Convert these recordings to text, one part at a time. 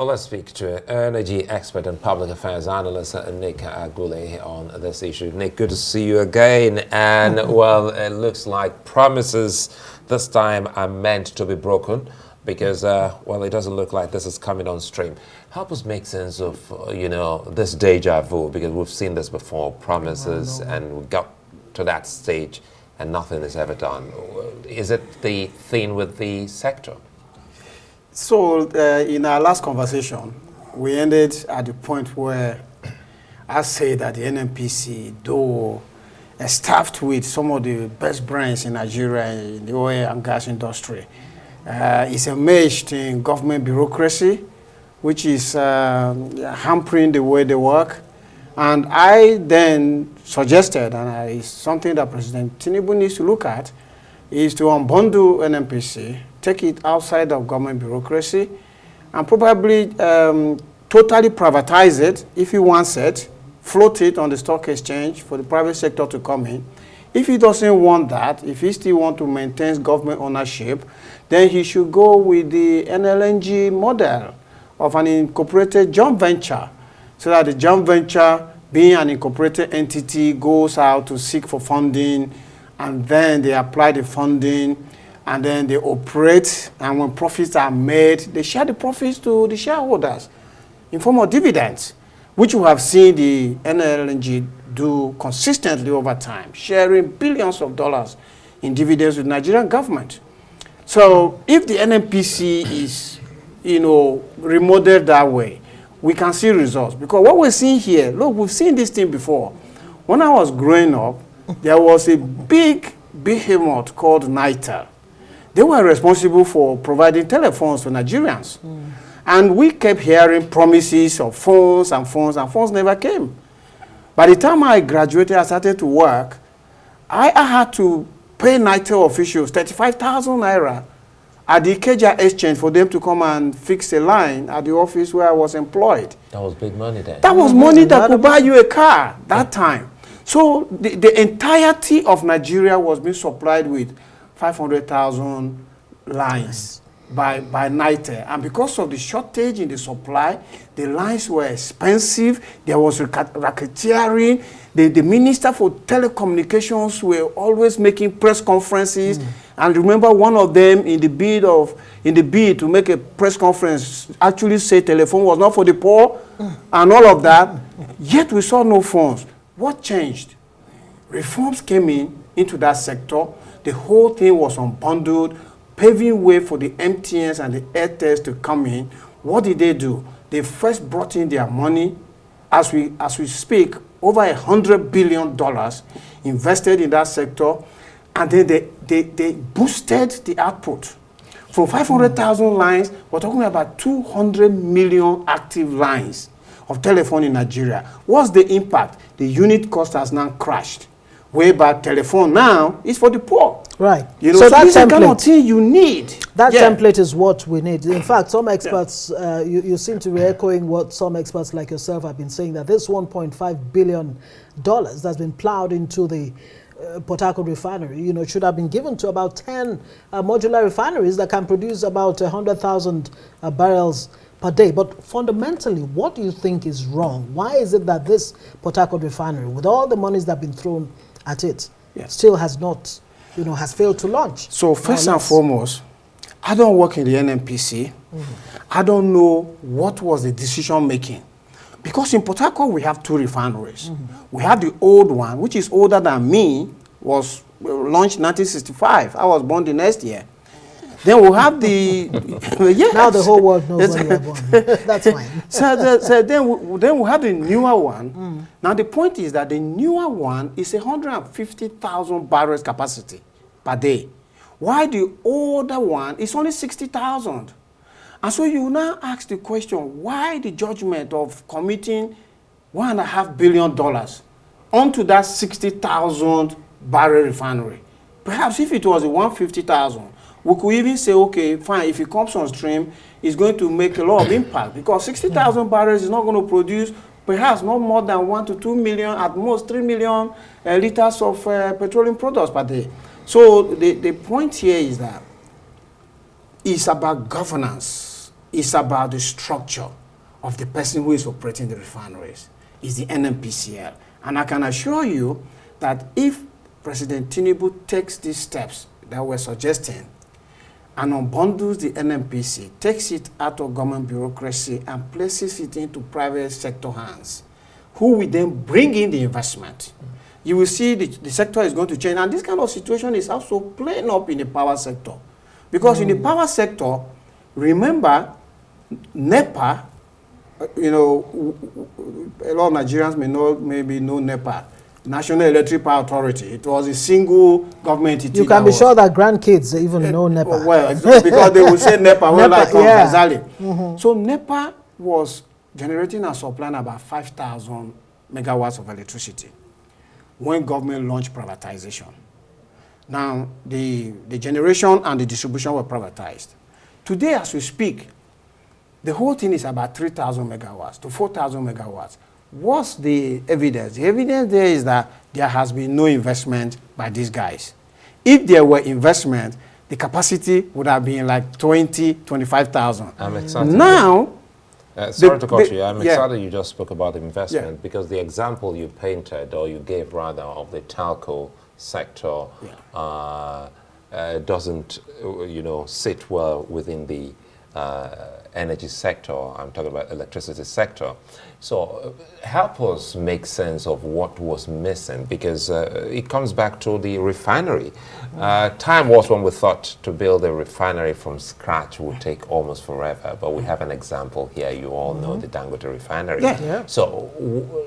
Well, let's speak to energy expert and public affairs analyst Nick Agule on this issue. Nick, good to see you again. And, well, it looks like promises this time are meant to be broken because, well, it doesn't look like this is coming on stream. Help us make sense of, this deja vu, because we've seen this before, promises, and we got to that stage and nothing is ever done. Is it the thing with the sector? So in our last conversation, we ended at the point where I say that the NNPC, though staffed with some of the best brains in Nigeria in the oil and gas industry, is enmeshed in government bureaucracy, which is hampering the way they work. And I then suggested, and it's something that President Tinubu needs to look at, is to unbundle NNPC, take it outside of government bureaucracy, and probably totally privatize it if he wants it, float it on the stock exchange for the private sector to come in. If he doesn't want that, if he still wants to maintain government ownership, then he should go with the NLNG model of an incorporated joint venture, so that the joint venture, being an incorporated entity, goes out to seek for funding, and then they apply the funding, and then they operate, and when profits are made, they share the profits to the shareholders in form of dividends, which we have seen the NLNG do consistently over time, sharing billions of dollars in dividends with the Nigerian government. So if the NNPC is, remodeled that way, we can see results. Because what we're seeing here, look, we've seen this thing before. When I was growing up, there was a big behemoth called NITEL. They were responsible for providing telephones to Nigerians. And we kept hearing promises of phones, and phones never came. By the time I graduated, I started to work, I had to pay NITEL officials 35,000 naira at the Ikeja exchange for them to come and fix a line at the office where I was employed. That was big money then. That was money that could buy you a car that time. So the entirety of Nigeria was being supplied with 500,000 lines by NITEL. And because of the shortage in the supply, the lines were expensive. There was racketeering. The Minister for Telecommunications were always making press conferences. And remember, one of them in the bid to make a press conference actually said telephone was not for the poor and all of that. Yet we saw no phones. What changed? Reforms came into that sector. The whole thing was unbundled, paving way for the MTNs and the Airtels to come in. What did they do? They first brought in their money. As we speak, over $100 billion invested in that sector, and then they boosted the output. From 500,000 lines, we're talking about 200 million active lines of telephone in Nigeria. What's the impact? The unit cost has now crashed. Whereby telephone now is for the poor. Right. So that's the kind of thing you need. That template is what we need. In fact, some experts, you seem to be echoing what some experts like yourself have been saying, that this $1.5 billion that's been plowed into the Port Harcourt refinery, should have been given to about 10 modular refineries that can produce about 100,000 barrels per day. But fundamentally, what do you think is wrong? Why is it that this Port Harcourt refinery, with all the monies that have been thrown at it, still has not, has failed to launch? So first and foremost, I don't work in the NNPC. I don't know what was the decision making. Because in Port Harcourt, we have two refineries. We have the old one, which is older than me, was launched in 1965. I was born the next year. Then we have the... yes. Now the whole world knows when you were born. That's fine. So then we have the newer one. Now the point is that the newer one is 150,000 barrels capacity per day, while the older one is only 60,000. And so you now ask the question, why the judgment of committing $1.5 billion onto that 60,000 barrel refinery? Perhaps if it was a 150,000, we could even say, okay, fine, if it comes on stream, it's going to make a lot of impact, because 60,000 barrels is not going to produce perhaps not more than 1 to 2 million, at most 3 million liters of petroleum products per day. So the point here is that it's about governance. It's about the structure of the person who is operating the refineries. It's the NNPCL. And I can assure you that if President Tinubu takes these steps that we're suggesting and unbundles the NNPC, takes it out of government bureaucracy and places it into private sector hands, who will then bring in the investment, you will see the sector is going to change. And this kind of situation is also playing up in the power sector. Because in the power sector, remember, NEPA, you know, a lot of Nigerians maybe know NEPA, National Electric Power Authority. It was a single government entity. You can be sure that grandkids even know NEPA. Well, because they will say NEPA when I come Azali. So NEPA was generating and supplying about 5,000 megawatts of electricity when government launched privatization. Now, the generation and the distribution were privatized. Today, as we speak, the whole thing is about 3,000 megawatts to 4,000 megawatts. What's the evidence? The evidence there is that there has been no investment by these guys. If there were investment, the capacity would have been like 25,000. I'm excited. Now, sorry to cut you. I'm excited you just spoke about investment because the example you painted, or you gave rather, of the telco sector doesn't, you know, sit well within the energy sector. I'm talking about electricity sector. So help us make sense of what was missing, because it comes back to the refinery. Time was when we thought to build a refinery from scratch would take almost forever, but we have an example here. You all know the Dangote refinery. So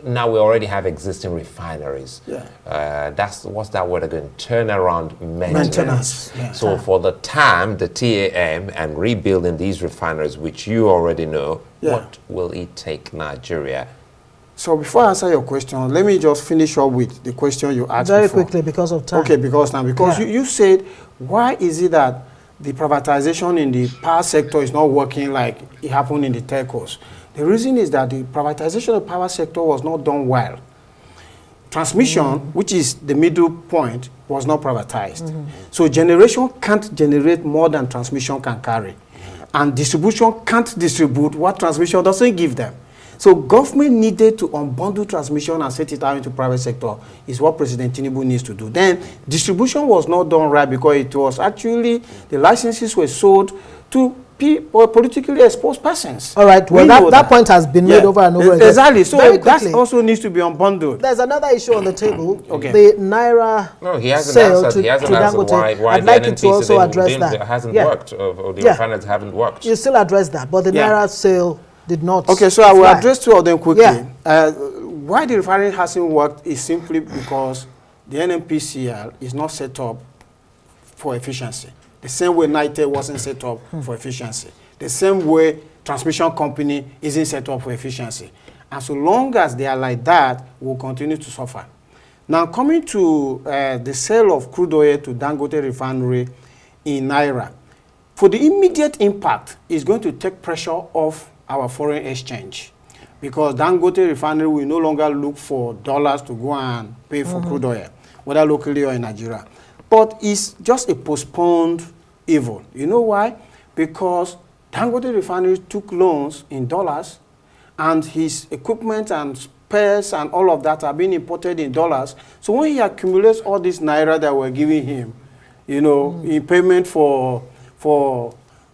now we already have existing refineries. What's that word again? Turnaround maintenance. So for the TAM, the TAM, and rebuilding these refineries, which you already know, what will it take Nigeria? So before I answer your question, let me just finish up with the question you asked very before. quickly because of time. Okay, because you said, why is it that the privatization in the power sector is not working like it happened in the telcos? The reason is that the privatization of the power sector was not done well. Transmission, which is the middle point, was not privatized. So generation can't generate more than transmission can carry. And distribution can't distribute what transmission doesn't give them. So government needed to unbundle transmission and set it out into private sector is what President Tinubu needs to do. Then distribution was not done right because it was actually, the licenses were sold to politically exposed persons. All right, well that point has been made over and over again. Exactly, so that also needs to be unbundled. There's another issue on the table, Okay. the Naira sale to Dangote. Why I'd like you to also address that. Hasn't worked, or the refiners haven't worked. You still address that, but the Naira sale did not. Okay, so I will address two of them quickly. Why the refinery hasn't worked is simply because the NNPCL is not set up for efficiency. The same way NITE wasn't set up for efficiency. The same way transmission company isn't set up for efficiency. And so long as they are like that, we'll continue to suffer. Now, coming to the sale of crude oil to Dangote refinery in Naira, for the immediate impact, is going to take pressure off our foreign exchange, because Dangote refinery will no longer look for dollars to go and pay for crude oil, whether locally or in Nigeria. But it's just a postponed evil. You know why? Because Dangote refinery took loans in dollars, and his equipment and spares and all of that are being imported in dollars. So when he accumulates all this Naira that we're giving him, you know, in payment for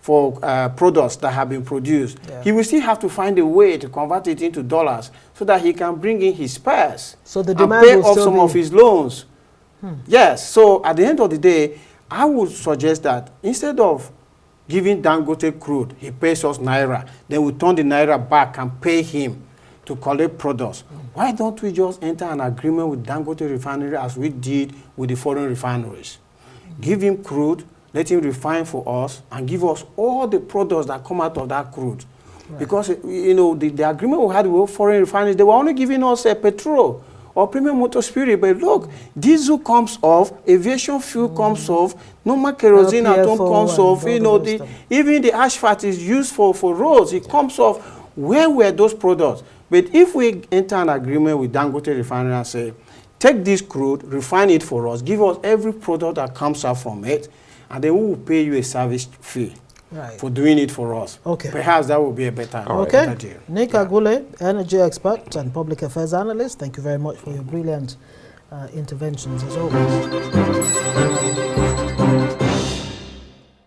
products that have been produced, he will still have to find a way to convert it into dollars so that he can bring in his spares and pay off some of his loans. Yes, so at the end of the day, I would suggest that instead of giving Dangote crude, he pays us Naira, then we turn the Naira back and pay him to collect products. Why don't we just enter an agreement with Dangote refinery as we did with the foreign refineries? Give him crude, let him refine for us, and give us all the products that come out of that crude. Because, you know, the agreement we had with foreign refineries, they were only giving us petrol or premium motor spirit. But look, diesel comes off, aviation fuel comes off, normal kerosene at home comes off, you know, even the asphalt is used for roads, it comes off. Where were those products? But if we enter an agreement with Dangote refinery and say, take this crude, refine it for us, give us every product that comes out from it, and then we will pay you a service fee. Right. for doing it for us. Okay. Perhaps that would be a better, Okay. better deal. Nick Agule, energy expert and public affairs analyst, thank you very much for your brilliant interventions as always.